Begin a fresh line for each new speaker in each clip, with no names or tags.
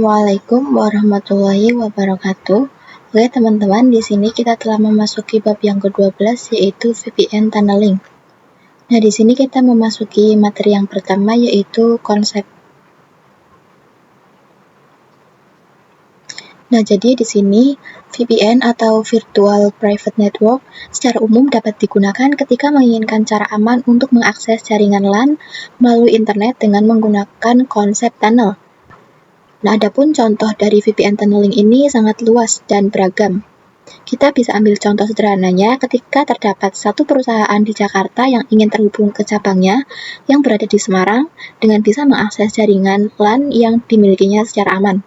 Assalamualaikum warahmatullahi wabarakatuh. Oke teman-teman, di sini kita telah memasuki bab yang ke-12 yaitu VPN tunneling. Nah, di sini kita memasuki materi yang pertama yaitu konsep. Nah, jadi di sini VPN atau Virtual Private Network secara umum dapat digunakan ketika menginginkan cara aman untuk mengakses jaringan LAN melalui internet dengan menggunakan konsep tunnel. Nah, adapun contoh dari VPN tunneling ini sangat luas dan beragam. Kita bisa ambil contoh sederhananya ketika terdapat satu perusahaan di Jakarta yang ingin terhubung ke cabangnya yang berada di Semarang dengan bisa mengakses jaringan LAN yang dimilikinya secara aman.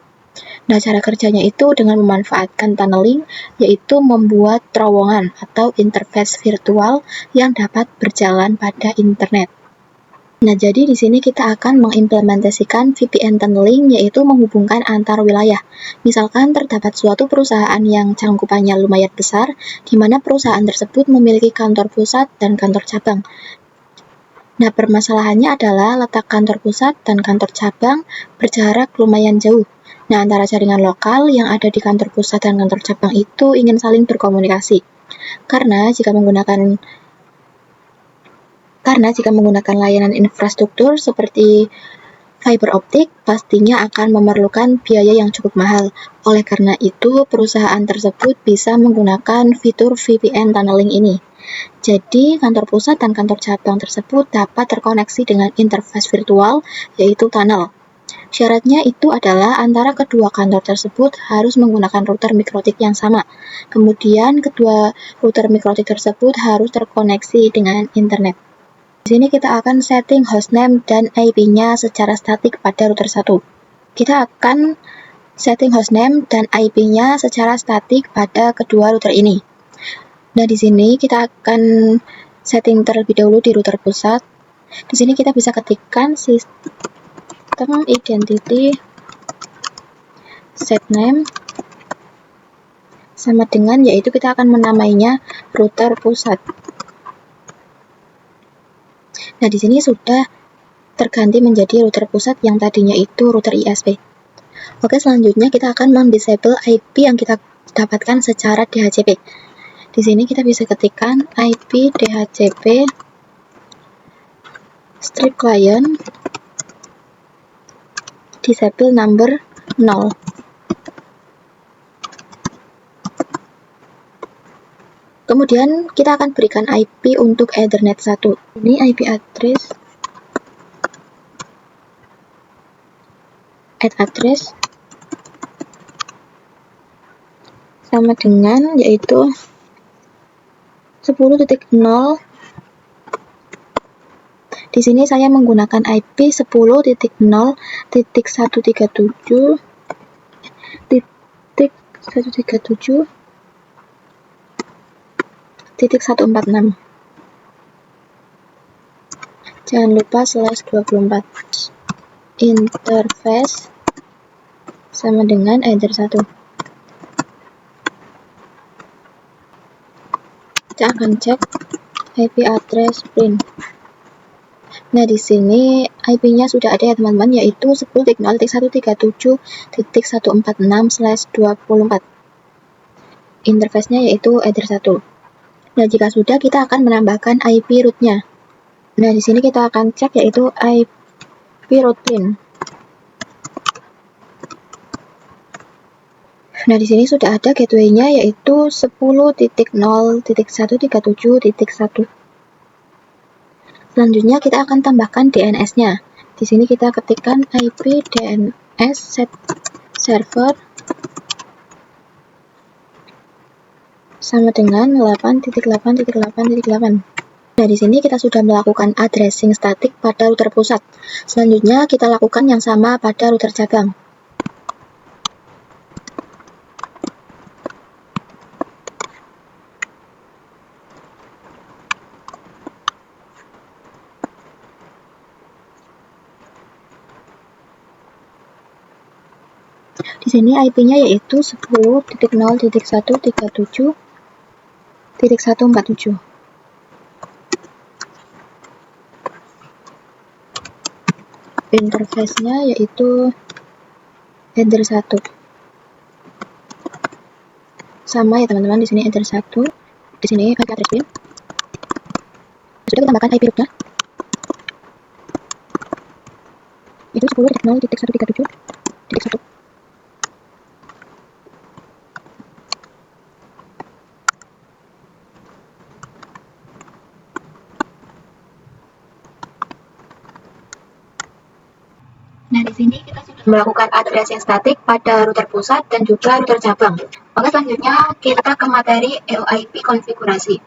Nah, cara kerjanya itu dengan memanfaatkan tunneling, yaitu membuat terowongan atau interface virtual yang dapat berjalan pada internet. Nah, jadi di sini kita akan mengimplementasikan VPN tunneling, yaitu menghubungkan antar wilayah. Misalkan terdapat suatu perusahaan yang cangkupannya lumayan besar, di mana perusahaan tersebut memiliki kantor pusat dan kantor cabang. Nah, permasalahannya adalah letak kantor pusat dan kantor cabang berjarak lumayan jauh. Nah, antara jaringan lokal yang ada di kantor pusat dan kantor cabang itu ingin saling berkomunikasi. Karena jika menggunakan layanan infrastruktur seperti fiber optik, pastinya akan memerlukan biaya yang cukup mahal. Oleh karena itu, perusahaan tersebut bisa menggunakan fitur VPN tunneling ini. Jadi, kantor pusat dan kantor cabang tersebut dapat terkoneksi dengan interface virtual, yaitu tunnel. Syaratnya itu adalah antara kedua kantor tersebut harus menggunakan router mikrotik yang sama. Kemudian, kedua router mikrotik tersebut harus terkoneksi dengan internet. Di sini kita akan setting hostname dan IP-nya secara statik pada router 1. Kita akan setting hostname dan IP-nya secara statik pada kedua router ini. Nah, di sini kita akan setting terlebih dahulu di router pusat. Di sini kita bisa ketikkan sistem identity setname sama dengan, yaitu kita akan menamainya router pusat. Nah, di sini sudah terganti menjadi router pusat yang tadinya itu router ISP. Oke, selanjutnya kita akan mendisable IP yang kita dapatkan secara DHCP. Di sini kita bisa ketikkan IP DHCP strip client disable number 0. Kemudian kita akan berikan IP untuk Ethernet 1. Ini IP address sama dengan yaitu 10.0. Di sini saya menggunakan IP 10.0.137.146. Jangan lupa /24. Interface sama dengan enter 1. Kita akan cek IP address print. Nah, di sini IP-nya sudah ada ya teman-teman, yaitu 10.0.137.146/24. Interface-nya yaitu enter 1. Nah, jika sudah, kita akan menambahkan IP root-nya. Nah, di sini kita akan cek yaitu IP root pin. Nah, di sini sudah ada gateway-nya yaitu 10.0.137.1. Selanjutnya kita akan tambahkan DNS-nya. Di sini kita ketikkan IP DNS set server sama dengan 8.8.8.8. Nah, di sini kita sudah melakukan addressing statik pada router pusat. Selanjutnya kita lakukan yang sama pada router cabang. Di sini IP-nya yaitu 10.0.137.147. Interface-nya yaitu header 1. Sama ya teman-teman, di sini header 1, di sini IP address bin. Sudah kita tambahkan IP rootnya. Itu 10.0.137.1. Nah, di sini kita sudah melakukan addressing statik pada router pusat dan juga router cabang. Oke, selanjutnya kita ke materi EOIP konfigurasi.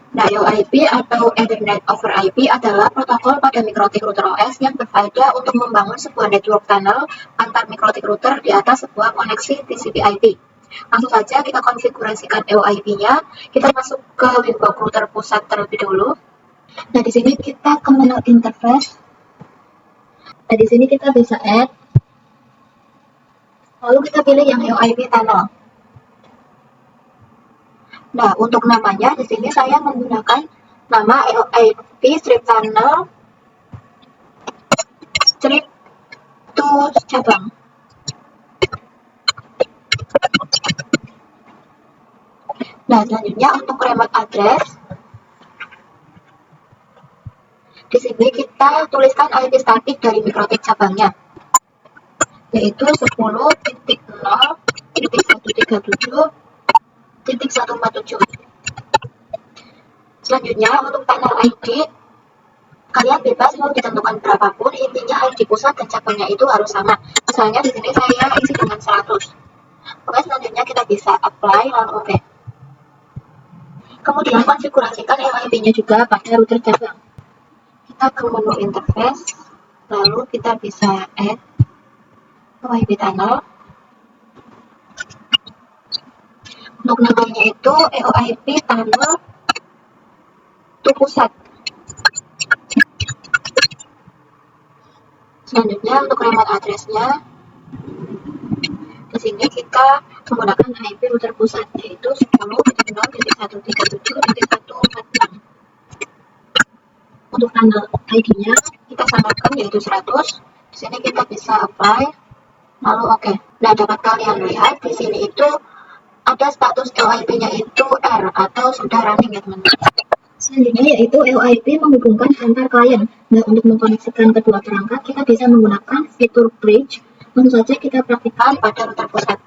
Nah, EOIP atau Ethernet over IP adalah protokol pada mikrotik router OS yang berfaedah untuk membangun sebuah network tunnel antar mikrotik router di atas sebuah koneksi TCP/IP. Langsung saja kita konfigurasikan EOIP-nya. Kita masuk ke window router pusat terlebih dahulu. Nah, di sini kita ke menu interface. Nah, di sini kita bisa add, lalu kita pilih yang EOIP tunnel. Nah, untuk namanya di sini saya menggunakan nama EOIP strip tunnel strip to cabang. Nah, selanjutnya untuk remote address, di sini kita tuliskan IP statik dari mikrotik cabangnya, yaitu 10.0.137.147. Selanjutnya untuk tunnel ID, kalian bebas mau ditentukan berapapun, intinya ID pusat dan cabangnya itu harus sama. Misalnya di sini saya isi dengan 100. Oke, selanjutnya kita bisa apply lalu oke. Kemudian konfigurasikan EOIP-nya juga pada router cabang. Kita ke menu interface, lalu kita bisa add EOIP tunnel. Untuk namanya itu EOIP tunnel to pusat. Selanjutnya untuk remote address-nya, di sini kita menggunakan IP router pusat, yaitu 10.0.137.146. Untuk tunnel ID-nya kita samakan, yaitu 100. Di sini kita bisa apply, lalu oke. Nah, dapat kalian lihat di sini itu ada status EOIP-nya itu R atau sudah running ya teman-teman. Selanjutnya yaitu EOIP menghubungkan antar klien. Nah, untuk mengkoneksikan kedua perangkat kita bisa menggunakan fitur bridge. Tentu saja kita praktikkan pada router pusat.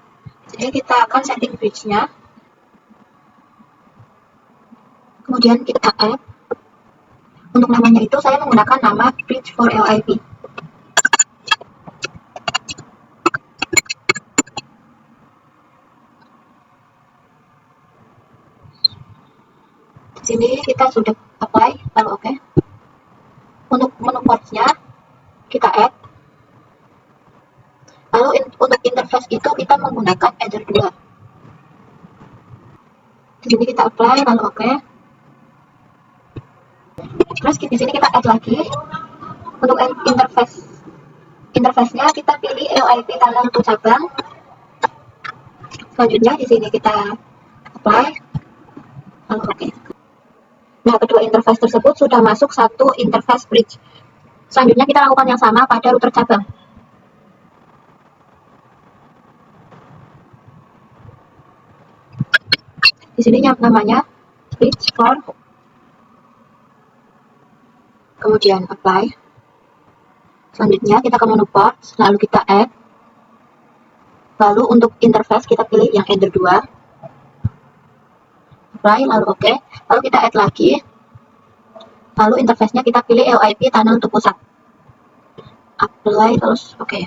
Jadi kita akan setting bridge-nya. Kemudian kita add. Untuk namanya itu saya menggunakan nama bridge for EOIP. Di sini kita sudah apply, lalu oke. Untuk menu ports-nya kita add. Lalu untuk interface itu kita menggunakan header 2. Di sini kita apply, lalu oke. Terus di sini kita add lagi. Untuk interface-nya kita pilih EOIP tunnel to cabang. Selanjutnya di sini kita apply, lalu oke. Nah, kedua interface tersebut sudah masuk satu interface bridge. Selanjutnya kita lakukan yang sama pada router cabang. Di sini namanya bridge for, kemudian apply. Selanjutnya kita ke menu port, lalu kita add. Lalu untuk interface kita pilih yang header 2. Apply, lalu oke. Lalu kita add lagi. Lalu interface-nya kita pilih EOIP tunnel untuk pusat. Apply, terus oke.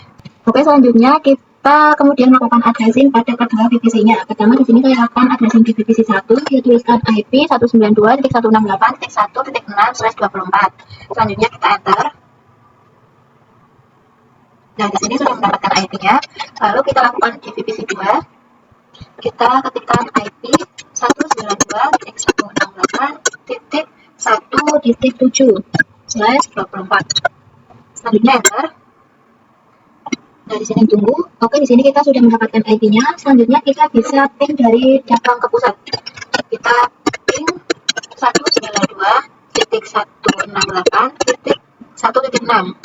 Oke, selanjutnya kita kemudian melakukan addressing pada kedua VPC-nya. Pertama di sini saya akan addressing di VPC 1, saya tuliskan IP 192.168.1.6/24. Selanjutnya kita enter. Nah, di sini sudah mendapatkan IP-nya. Lalu kita lakukan di VPC 2. Kita ketikkan IP 192.168.1.7/24. Selanjutnya enter. Nah, di sini tunggu. Oke, di sini kita sudah mendapatkan IP-nya. Selanjutnya kita bisa ping dari cabang ke pusat. Kita ping 192.168.1.6.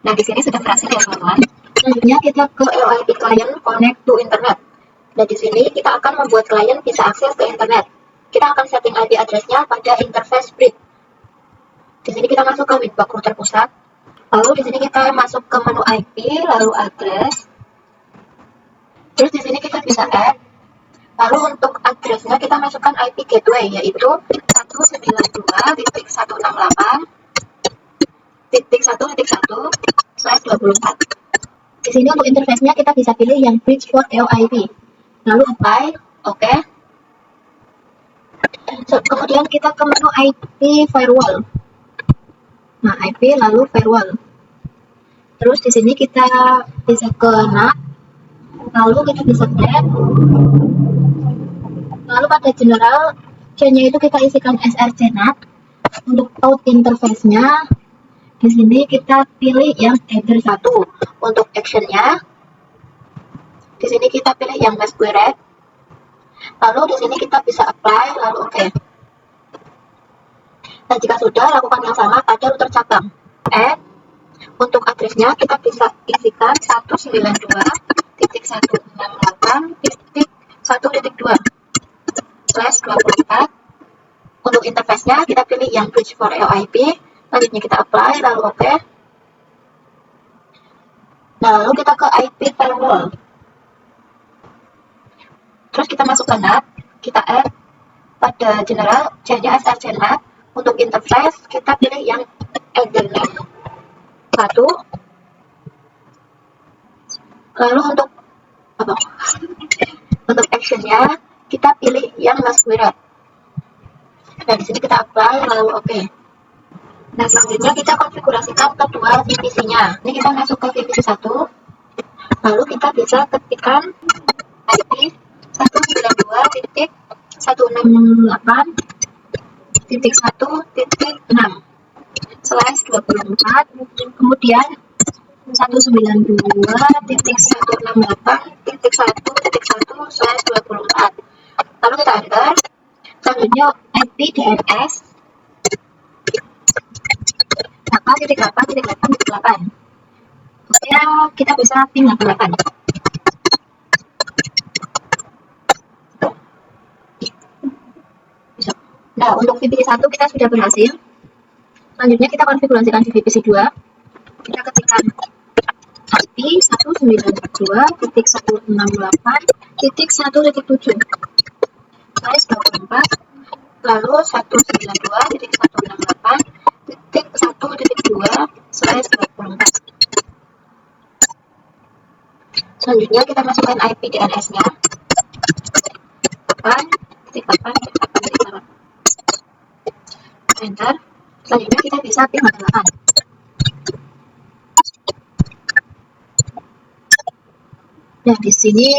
Nah, di sini sudah berhasil ya teman-teman. Selanjutnya kita ke LIP client connect to internet. Dan di sini kita akan membuat klien bisa akses ke internet. Kita akan setting IP address-nya pada interface bridge. Di sini kita masuk ke Winbox router pusat. Lalu di sini kita masuk ke menu IP, lalu address. Terus di sini kita bisa add. Lalu untuk address-nya kita masukkan IP gateway, yaitu 192.168.1.1/24. Di sini untuk interface-nya kita bisa pilih yang bridge for LIP. Lalu apply, oke. Kemudian kita ke menu IP firewall. Nah, IP lalu firewall. Terus di sini kita bisa ke NAT, lalu kita bisa add. Lalu pada general, C-nya itu kita isikan src NAT. Untuk out interface-nya, di sini kita pilih yang header 1. Untuk action-nya, di sini kita pilih yang masquerade. Lalu di sini kita bisa apply, lalu oke. Dan jika sudah, lakukan yang sama pada router cabang. Untuk address-nya kita bisa isikan 192.168.1.2/24. Untuk interface-nya kita pilih yang bridge for LIP. Selanjutnya kita apply, lalu oke. Nah, lalu kita ke IP firewall. Terus kita masuk ke NAT, kita add pada general, C-nya src NAT. Untuk interface kita pilih yang ethernet 1. Lalu untuk action-nya kita pilih yang masquerade. Nah, di sini kita apply, lalu oke. Nah, selanjutnya kita konfigurasikan kedua VPC-nya. Ini kita masuk ke VPC 1. Lalu kita bisa ketikkan IP 192.1.1.6/24, kemudian 192.168.1.1/24. Lalu kita enter. Selanjutnya IP DNS 8.8.8.8. Kemudian kita bisa pin 88. Nah, untuk VPC 1 kita sudah berhasil. Selanjutnya kita konfigurasikan di VPC 2. Kita ketikkan IP 192.168.1.7/24, lalu 192.168.1.2/24. Selanjutnya kita masukkan IP DNS-nya 8.8.8.8. Enter. Selanjutnya kita bisa pin 88. Nah, di sini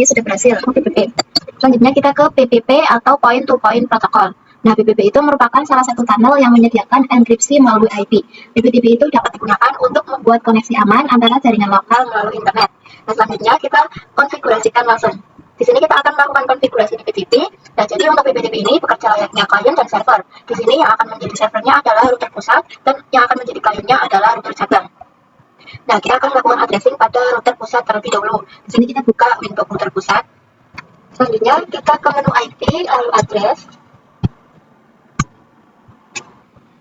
sudah berhasil PPP. Selanjutnya kita ke PPP atau point to point protocol. Nah, PPP itu merupakan salah satu tunnel yang menyediakan enkripsi melalui IP. PPP itu dapat digunakan untuk membuat koneksi aman antara jaringan lokal melalui internet. Nah, selanjutnya kita konfigurasikan langsung. Di sini kita akan melakukan konfigurasi di PPP. Nah, jadi untuk PPP ini bekerja layaknya klien dan server. Di sini yang akan menjadi servernya adalah router pusat dan yang akan menjadi kliennya adalah router cabang. Nah, kita akan melakukan addressing pada router pusat terlebih dahulu. Di sini kita buka Winbox router pusat. Selanjutnya kita ke menu IP lalu address.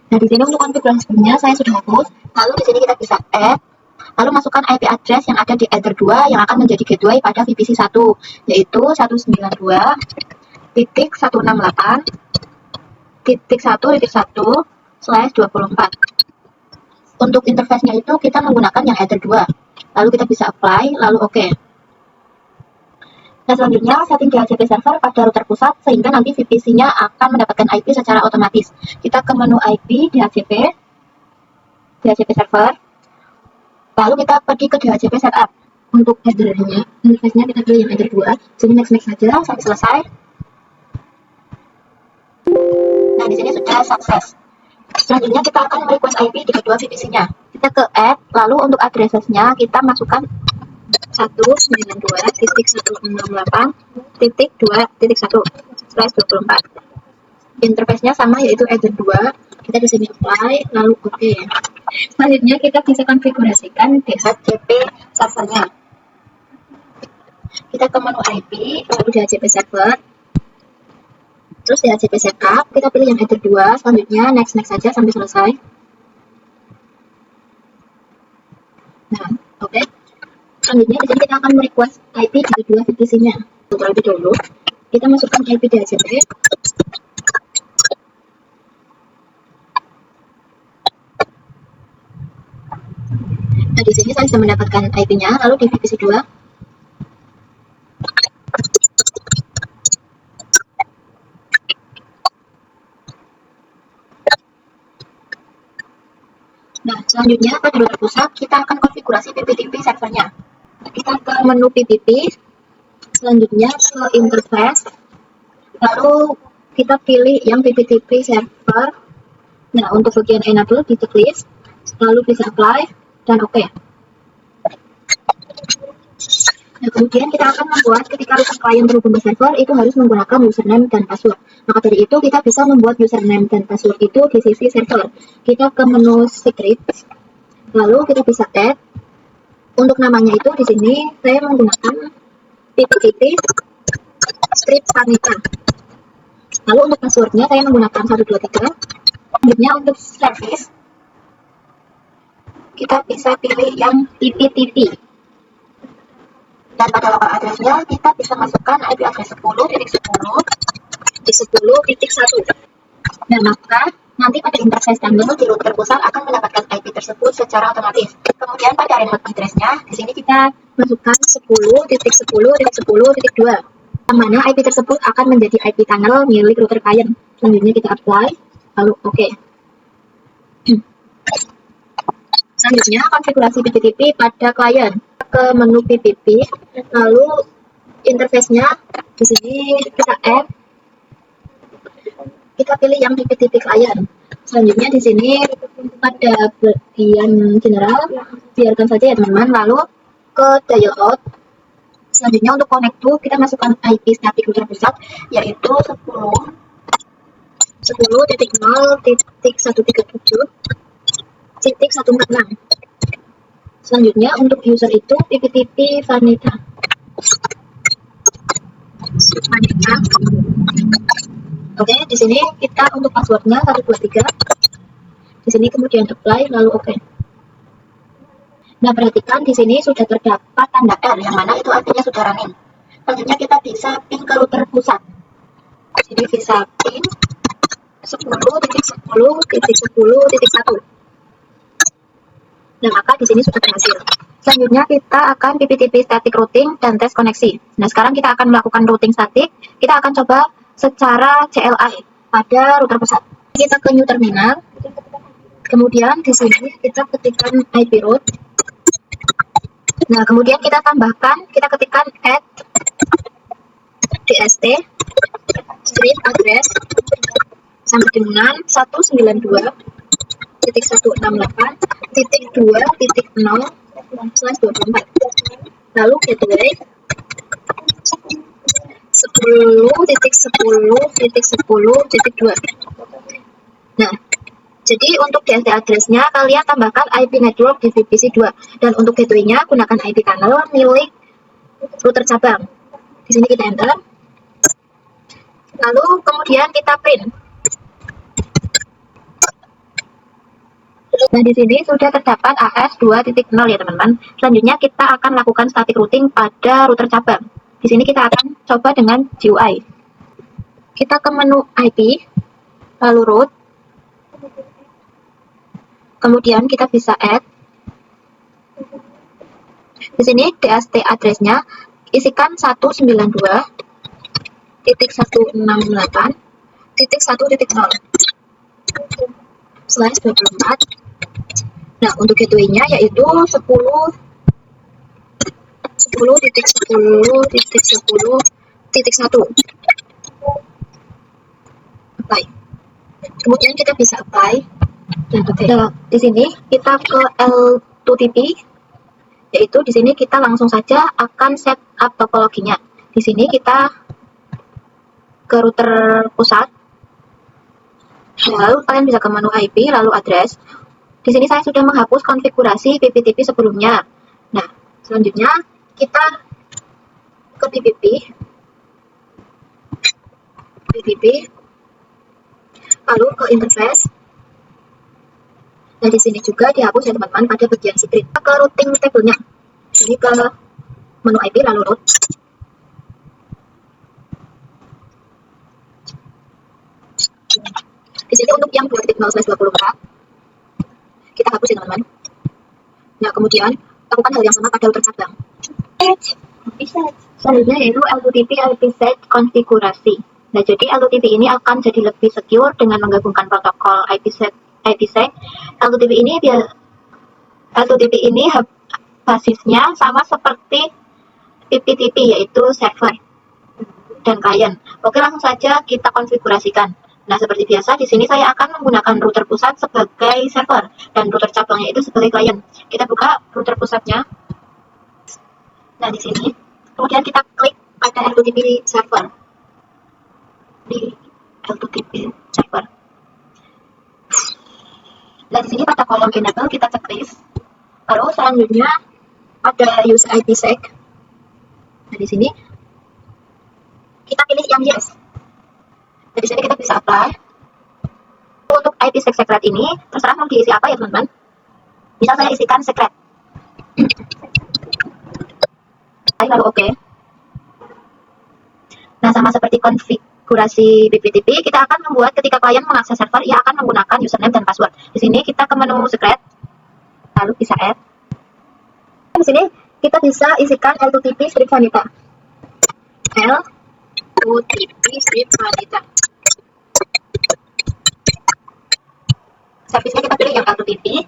Nah, di sini untuk konfigurasi sebelumnya saya sudah hapus. Lalu di sini kita bisa add. Lalu masukkan IP address yang ada di header 2 yang akan menjadi gateway pada VPC 1, yaitu 192.1.1.1/24. Untuk interface-nya itu kita menggunakan yang header 2. Lalu kita bisa apply, lalu oke. Nah, selanjutnya setting DHCP server pada router pusat sehingga nanti VPC-nya akan mendapatkan IP secara otomatis. Kita ke menu IP DHCP server. Lalu kita pergi ke DHCP setup. Untuk header-nya, interface-nya kita pilih yang header 2. Sini next saja sampai selesai. Nah, di sini sudah sukses. Selanjutnya kita akan request IP di kedua VPC-nya. Kita ke add, lalu untuk address-nya kita masukkan 192.168.2.1/24. Interface-nya sama yaitu header 2. Kita di sini apply, lalu oke. Selanjutnya kita bisa konfigurasikan DHCP servernya. Kita ke menu IP, lalu DHCP server, terus DHCP setup, kita pilih yang header 2, selanjutnya next saja sampai selesai. Nah, oke. Selanjutnya di sini kita akan merequest IP dari dua VPC-nya. Terlebih dahulu, kita masukkan IP DHCP. Nah, di sini saya bisa mendapatkan IP-nya, lalu di VPC 2. Nah, selanjutnya pada router pusat kita akan konfigurasi PPTP servernya. Kita ke menu PPP, selanjutnya ke interface, lalu kita pilih yang PPTP server. Nah, untuk bagian enable di checklist, lalu bisa apply dan oke. Nah, kemudian kita akan membuat ketika router klien terhubung ke server itu harus menggunakan username dan password. Maka dari itu kita bisa membuat username dan password itu di sisi server. Kita ke menu script, lalu kita bisa add. Untuk namanya itu di sini saya menggunakan PPTP script Vanita. Lalu untuk passwordnya saya menggunakan 123. Selanjutnya untuk service kita bisa pilih yang PPTP. Dan pada local address-nya kita bisa masukkan IP address 10.10 di 10.1. Nah, maka nanti pada interface terminal di router pusat akan mendapatkan IP tersebut secara otomatis. Kemudian pada remote address-nya di sini kita masukkan 10.10.10.2, yang mana IP tersebut akan menjadi IP tunnel milik router klien. Selanjutnya kita apply, lalu oke. Selanjutnya konfigurasi PPTP pada klien. Ke menu PPP, lalu interface-nya di sini kita add, kita pilih yang PPTP klien. Selanjutnya di sini pada bagian general biarkan saja ya teman-teman, lalu ke dial out. Selanjutnya untuk connect to kita masukkan IP static router pusat yaitu 10.10.137.146. Selanjutnya untuk user itu PPTP Vanita. Oke, di sini kita untuk passwordnya 123. Di sini kemudian apply lalu oke. Nah, perhatikan di sini sudah terdapat tanda R yang mana itu artinya sudah running. Selanjutnya kita bisa ping ke router pusat. Jadi bisa ping 10.10.10.1. Nah, maka di sini sudah berhasil. Selanjutnya kita akan PPTP static routing dan tes koneksi. Nah, sekarang kita akan melakukan routing static. Kita akan coba secara CLI pada router pusat. Kita ke new terminal. Kemudian di sini kita ketikkan IP route. Nah, kemudian kita tambahkan, kita ketikkan add DST street address sampai dengan 192.168.2.0/24. Lalu gateway 10.10.10.2. Nah, jadi untuk DST address-nya kalian tambahkan IP network di VPC 2 dan untuk gateway-nya gunakan IP tunnel milik router cabang. Di sini kita enter. Lalu kemudian kita print. Nah, di sini sudah terdapat AS 2.0 ya teman-teman. Selanjutnya kita akan lakukan static routing pada router cabang. Di sini kita akan coba dengan GUI. Kita ke menu IP, lalu route. Kemudian kita bisa add. Di sini DST address-nya isikan 192.1.1.0/24. Nah, untuk gateway-nya yaitu 10.10.10.1. Apply. Kemudian kita bisa apply. Nah, di sini kita ke L2TP, yaitu di sini kita langsung saja akan set up topologinya. Di sini kita ke router pusat, Lalu kalian bisa ke menu IP, lalu address. Di sini saya sudah menghapus konfigurasi PPTP sebelumnya. Nah, selanjutnya kita ke PPP, lalu ke interface. Nah, di sini juga dihapus ya teman-teman pada bagian secret. Ke routing table-nya. Jadi ke menu IP lalu root. Di sini untuk yang 2.0/24 kita hapus ya teman-teman. Nah, kemudian lakukan hal yang sama pada router cabang. Selanjutnya yaitu L2TP IPsec konfigurasi. Nah, jadi L2TP ini akan jadi lebih secure dengan menggabungkan protokol IPsec. L2TP ini basisnya sama seperti PPTP, yaitu server dan klien. Oke, langsung saja kita konfigurasikan. Nah, seperti biasa di sini saya akan menggunakan router pusat sebagai server dan router cabangnya itu sebagai klien. Kita buka router pusatnya. Nah, di sini kemudian kita klik pada L2TP server. Di L2TP server. Nah, di sini pada kolom enable kita checklist. Lalu selanjutnya ada use IPsec. Nah, di sini kita pilih yang yes. Nah, di sini kita bisa apply. Untuk IPsec secret ini terserah mau diisi apa ya teman-teman. Misal saya isikan secret. Lalu oke. Nah, sama seperti konfigurasi PPTP, kita akan membuat ketika klien mengakses server, ia akan menggunakan username dan password. Di sini kita ke menu secret, lalu bisa add. Di sini kita bisa isikan L2TP script vanita. L2TP script vanita. Servisnya kita pilih yang L2TP.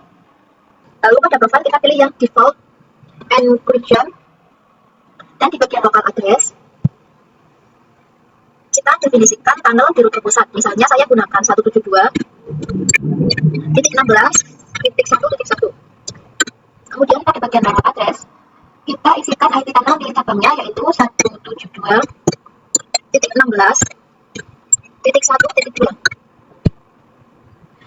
Lalu pada profile kita pilih yang default encryption. Dan di bagian local address kita definisikan tunnel di router pusat. Misalnya saya gunakan 172.16.1.1. Kemudian pada bagian local address kita isikan IP tunnel di cabangnya, yaitu 172.16.1.2.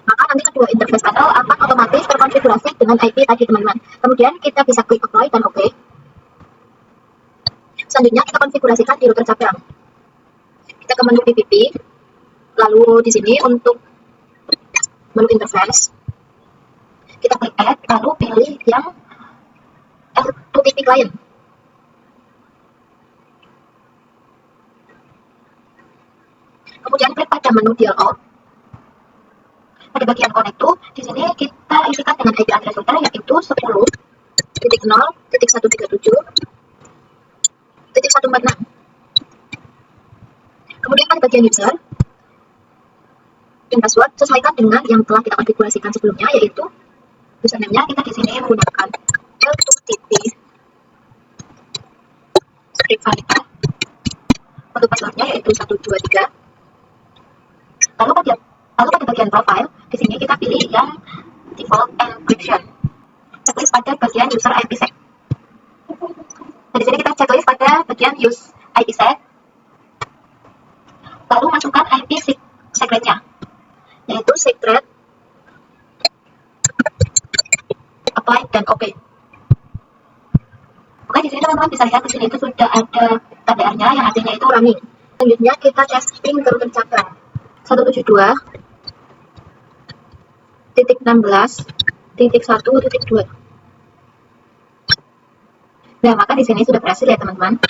Maka nanti kedua interface tunnel akan otomatis terkonfigurasi dengan IP tadi teman-teman. Kemudian kita bisa klik apply dan oke. Selanjutnya kita konfigurasikan di router cabang. Kita ke menu PPP, lalu di sini untuk menu interface kita klik add, lalu pilih yang L2TP client. Kemudian klik pada menu dialog. Pada bagian connect to, di sini kita isikan dengan IP address router, yaitu 10.0.137.146. Kemudian pada bagian user dan password sesuaikan dengan yang telah kita konfigurasikan sebelumnya, yaitu username-nya kita di sini menggunakan L2TP script vanita. Untuk passwordnya yaitu 123. Lalu pada bagian profile di sini kita pilih yang default encryption. Checklist pada bagian user IPsec. Nah, di sini kita checklist pada bagian use IPsec. Lalu masukkan IP secretnya, yaitu secret, apply dan oke. Oke, di sini teman-teman bisa lihat di sini itu sudah ada TDR-nya yang artinya itu running. Selanjutnya kita testing ke router cabang 172.16.1.2. Nah, maka di sini sudah berhasil ya teman-teman.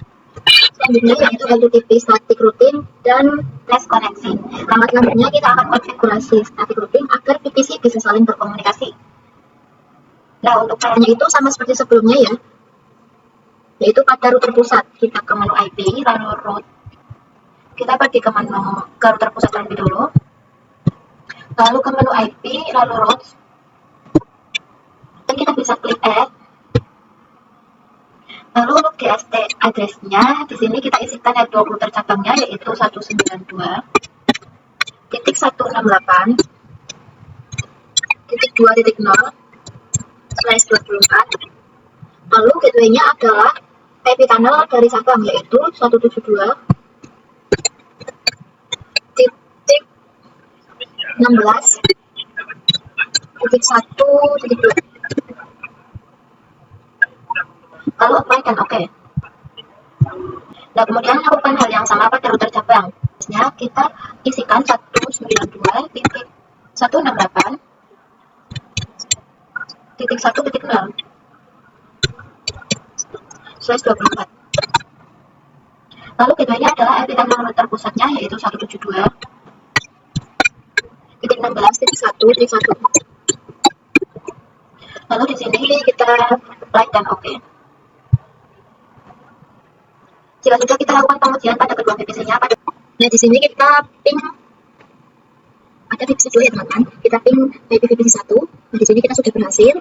Selanjutnya yaitu L2TP static routing dan flash koneksi. Langkah selanjutnya kita akan konfigurasi static routing agar VPC bisa saling berkomunikasi. Nah, untuk caranya itu sama seperti sebelumnya ya, yaitu pada router pusat kita ke menu IP lalu root. Kita pergi ke menu router pusat terlebih dulu, lalu ke menu IP lalu root, dan kita bisa klik add. Lalu untuk DST address-nya di sini kita isikan network router cabangnya, yaitu 192.168.2.0/24. Lalu gateway-nya adalah IP tunnel dari cabang, yaitu 172.16.1.2. 16.1.2. Lalu apply dan oke. Nah, kemudian lakukan hal yang sama pada router cabang. Kita isikan 192.168.0/24. Lalu gateway-nya adalah IP terminal router pusatnya, yaitu 172.16.1.1. Lalu di sini kita apply dan oke. Jika sudah, kita lakukan pengujian pada kedua VPC-nya. Nah, di sini kita ping ada VPC dulu ya teman-teman. Kita ping IP VPC 1. Nah, di sini kita sudah berhasil.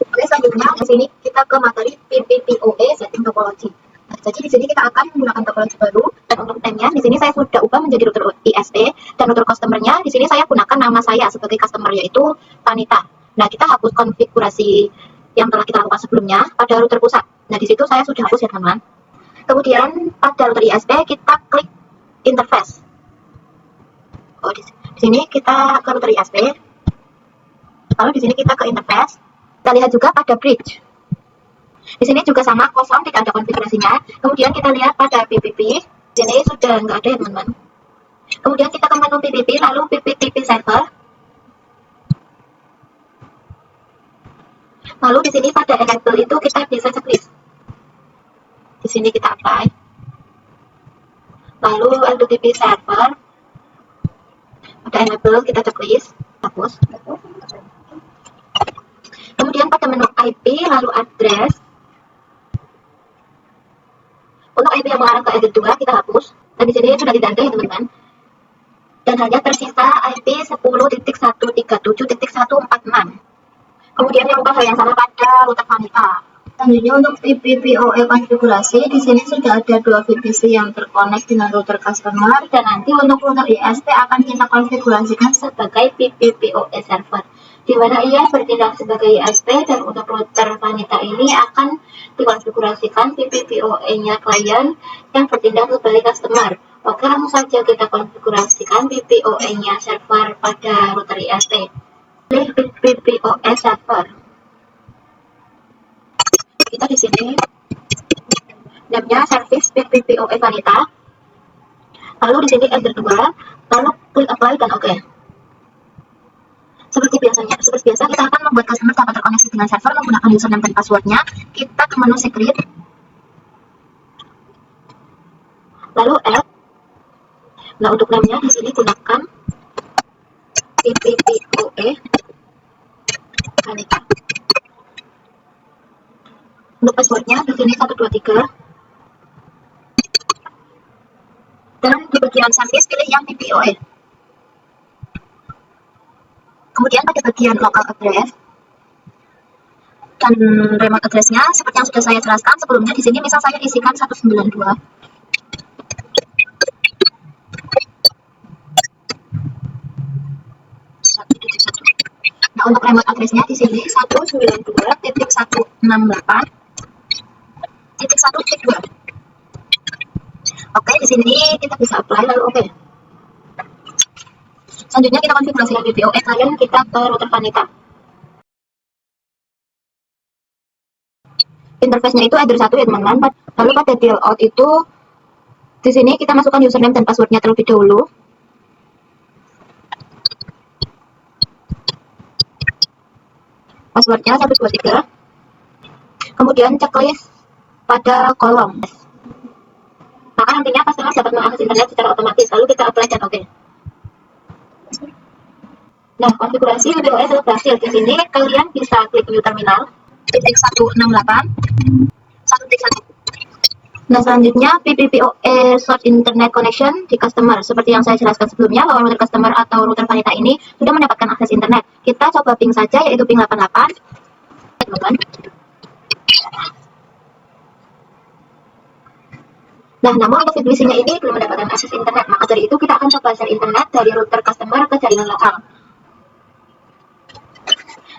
Oke, selanjutnya di sini kita ke materi PPPoE setting topology. Nah, jadi di sini kita akan menggunakan topologi baru, dan untuk time-nya di sini saya sudah ubah menjadi router ISP, dan router customer-nya di sini saya gunakan nama saya sebagai customer, yaitu Vanita. Nah, kita hapus konfigurasi yang telah kita lakukan sebelumnya pada router pusat. Nah, di situ saya sudah hapus ya teman-teman. Kemudian pada router ISP kita klik interface. Oh, di sini kita ke router ISP. Lalu di sini kita ke interface. Kita lihat juga pada bridge. Di sini juga sama, kosong, tidak ada konfigurasinya. Kemudian kita lihat pada PPP. Di sini sudah nggak ada ya teman-teman. Kemudian kita ke menu PPP, lalu PPTP server. Lalu di sini pada enable itu kita bisa checklist. Di sini kita apply. Lalu L2TP server. Pada enable kita checklist, hapus. Kemudian pada menu IP, lalu address. Untuk IP yang mengarah ke edit 2 kita hapus. Dan di sini sudah tidak ada ya teman-teman. Dan hanya tersisa IP 10.137.146. Kemudian yang hal yang sama pada router Vanita. Selanjutnya untuk PPPoE konfigurasi, di sini sudah ada dua VPC yang terkonek dengan router customer, dan nanti untuk router ISP akan kita konfigurasikan sebagai PPPoE server, di mana ia bertindak sebagai ISP, dan untuk router Vanita ini akan dikonfigurasikan PPPoE-nya klien yang bertindak sebagai customer. Oke, langsung saja kita konfigurasikan PPPoE-nya server pada router ISP. Pilih PPPoE server. Kita di sini namanya service PPPoE Vanita. Lalu di sini enter 2, lalu klik apply dan oke. Seperti biasa kita akan membuat customer dapat terkoneksi dengan server menggunakan username dan passwordnya. Kita ke menu secret, lalu add. Nah, untuk namanya di sini gunakan PPPoE Vanita. Untuk passwordnya di sini 123. Dan di bagian service pilih yang PPOE. Kemudian pada bagian local address dan remote address-nya seperti yang sudah saya jelaskan sebelumnya, di sini misal saya isikan 192. Nah, untuk remote address-nya di sini 192.168.1.2. Oke, di sini kita bisa apply lalu oke. Selanjutnya kita konfigurasikan PPOE klien kita ke router Vanita. Interface-nya itu address 1 ya teman-teman. Lalu pada deal out itu di sini kita masukkan username dan passwordnya terlebih dahulu. Passwordnya 123. Kemudian checklist pada kolom. Maka nantinya customer dapat mengakses internet secara otomatis. Lalu kita apply dan oke. Nah, konfigurasi PPOE sudah berhasil. Di sini kalian bisa klik new terminal titik 168.1.1. Nah, selanjutnya PPPoE source internet connection di customer. Seperti yang saya jelaskan sebelumnya, bahwa router customer atau router Vanita ini sudah mendapatkan akses internet. Kita coba ping saja, yaitu ping 88. Nah, namun untuk VPC-nya ini belum mendapatkan akses internet. Maka dari itu kita akan coba share internet dari router customer ke jaringan lokal.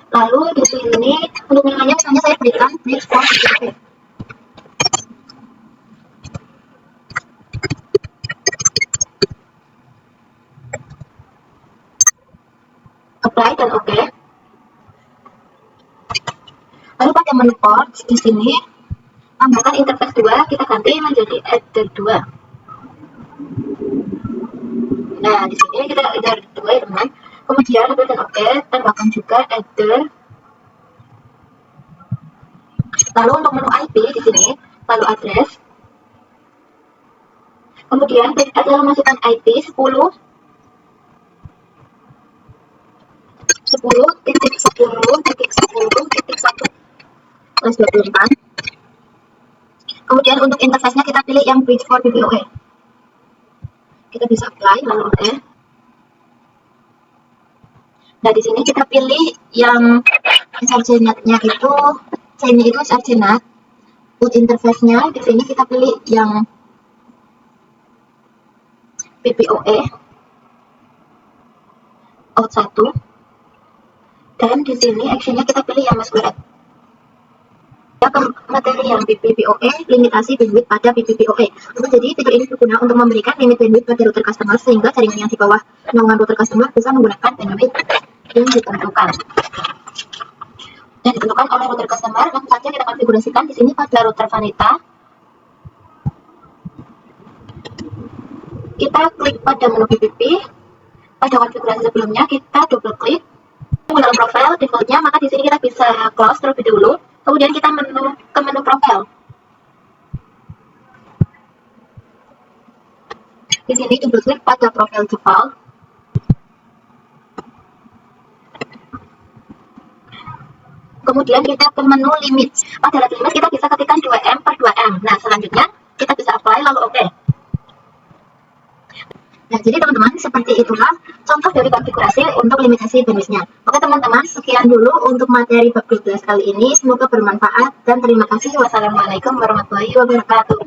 Lalu di sini untuk namanya misalnya saya berikan bridge for PPP. apply dan oke. Lalu pada menu ports di sini tambahkan interface 2, kita ganti menjadi header 2. Nah, di sini kita header 2 ya teman. Kemudian apply dan oke, tambahkan juga header. Lalu untuk menu IP di sini, lalu address. Kemudian lalu masukkan IP 10.10.10.1/24. Kemudian untuk interface-nya kita pilih yang bridge for PPOE. Kita bisa apply lalu oke. Nah, di sini kita pilih yang SRC-nya itu, C-nya itu SRC-NAT. Untuk interface-nya di sini kita pilih yang PPOE out 1. Dan di sini action-nya kita pilih yang masquerade. Materi yang PPOE, limitasi bandwidth pada PPOE. Jadi fitur ini berguna untuk memberikan limit bandwidth pada router customer sehingga jaringan yang di bawah naungan router customer bisa menggunakan bandwidth yang ditentukan. Dan ditentukan oleh router customer, langsung saja kita konfigurasikan di sini pada router Vanita. Kita klik pada menu PPP. Pada konfigurasi sebelumnya kita double klik menggunakan profile defaultnya, maka di sini kita bisa close terlebih dahulu. Kemudian kita ke menu profile. Di sini double klik pada profile default. Kemudian kita ke menu limit. Pada limit kita bisa ketikkan 2M/2M. Nah, selanjutnya kita bisa apply lalu oke. Nah, jadi teman-teman, seperti itulah contoh dari konfigurasi untuk limitasi bandwidth-nya. Oke teman-teman, sekian dulu untuk materi bab 12 kali ini. Semoga bermanfaat dan terima kasih. Wassalamualaikum warahmatullahi wabarakatuh.